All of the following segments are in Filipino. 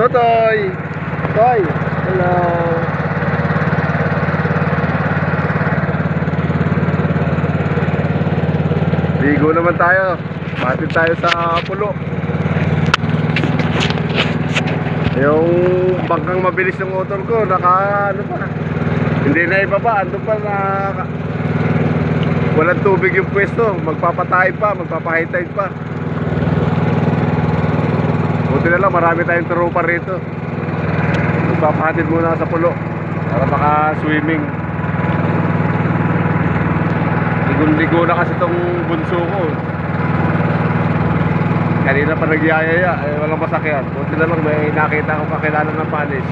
Toy! Toy! Hello! Ligo naman tayo. Matid tayo sa pulo. Yung bangkang mabilis ng motor ko, ano pa, hindi na ibaba, ando pa na walang tubig yung pwesto. Magpapatay pa, magpapahigh tide pa. Buti na lang, marami tayong tropa rito. Magpapahatid muna sa pulo para maka-swimming. Ligo na kasi itong bunso ko. Kanina pa nagyayaya, walang masakyan. Buti na lang, may nakita akong kakilala ng panis.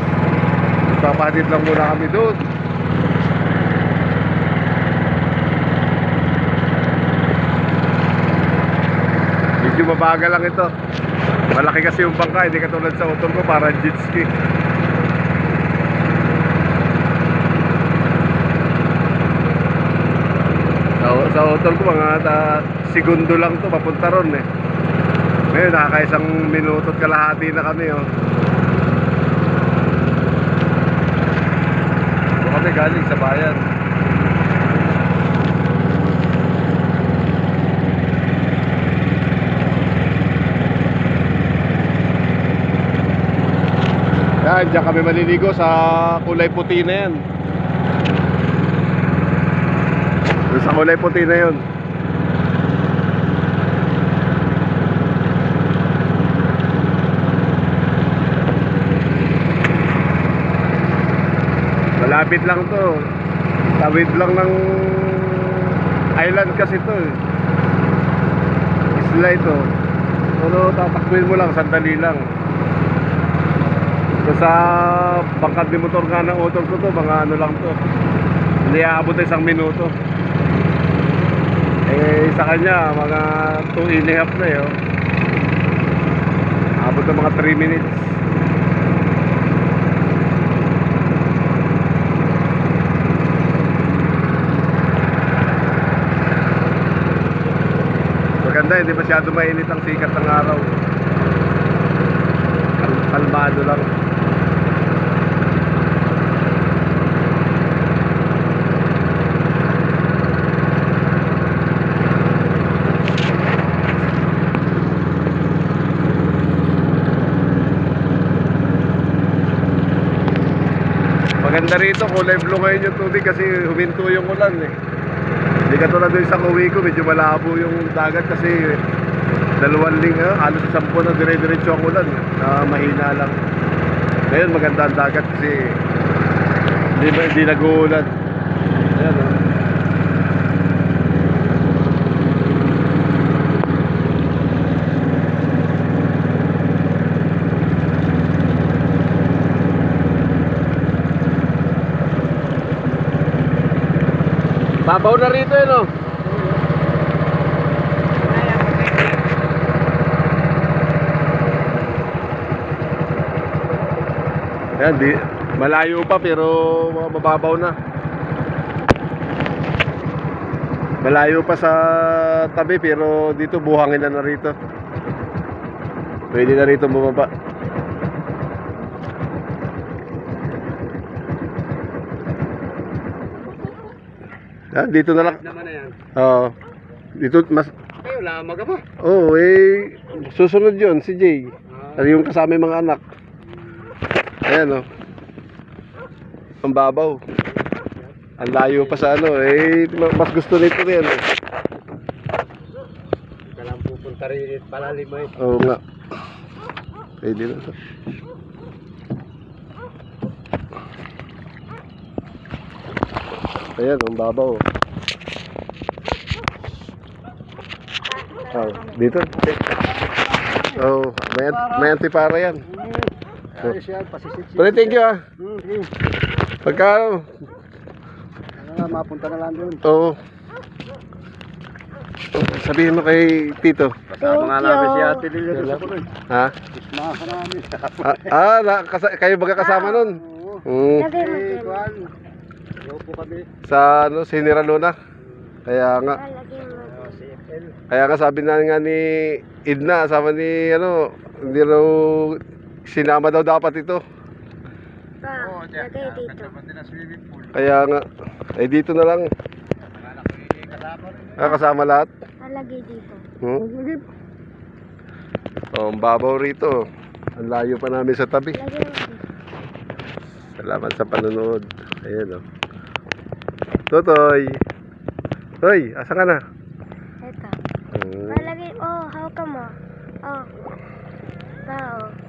Magpapahatid lang muna kami doon. Medyo mabagal lang ito. Malaki kasi yung bangka, hindi katulad sa motor ko, para jet ski. Sa motor ko mga segundo lang to papunta ron eh. Ngayon nakakaisang minuto at kalahati na kami oh. So kami galing sa bayan. Yan, dyan kami maliligo sa kulay puti na yan. Sa kulay puti na yun. Malapit lang to. Tawid lang ng island kasi to eh. Isla ito. Pero tatakbuhin mo lang, sandali lang. So, sa bangkad ni motor nga ng motor ko to, mga ano lang to, hindi aabot na 1 minuto. Eh sa kanya mga 2.5 na yun. Abot na mga 3 minutes. Maganda, hindi masyado mainit ang sikat ng araw. Kalmado lang. Maganda rito, kulay blue ngayon yung tubig kasi huminto yung ulan eh. Hindi katulad doon sa uwi ko, medyo malabo yung dagat kasi 2 linggo, halos 10 na dire-diretso ang ulan na mahina lang. Ngayon maganda ang dagat kasi hindi nag-uulan. Ayan oh. Babaw na rito yun oh. Yan, malayo pa pero mababaw na. Malayo pa sa tabi pero dito buhangin na rito. Pwede na rito bumaba. Yan, dito na lang. Oo. Dito mas wala magaba. oh, eh susunod 'yon si Jay. Yung kasama yung mga anak. Ayan oh. Ang babaw. Ang layo pa sa ano, eh mas gusto nito rin eh. Kalang pupunta rin palalim eh. Oo nga. Pwede na to. Ayan, ang babaw. Oh, dito. Oh, may antipara yan. Ayos yan, pasisit. Pero thank you ah. Pagka mapunta na lang doon. oo. Sabihin mo kay Tito. Kasama nga namin si Ate Lila sa puloy. Ha? Ismaha namin. Kayo baga kasama nun? Eh, Juan. Opo kami. Sa ano, Sinira Luna. Kaya nga. CFL. Kaya nga sabi na nga ni Idna, sama ni ano, hindi raw Sinama daw dapat ito. Pa, lagay dito. Kaya nga. Eh dito na lang. Kasama lahat. Lalagay dito. Oh, ang babaw rito. Ang layo pa namin sa tabi. Lagay mo dito. Salamat sa panonood. Ayan, oh. Totoy. Hoy, asa ka na? Ito. Hmm. Lalagay, oh, hawakan mo. Oh. Pa, oh.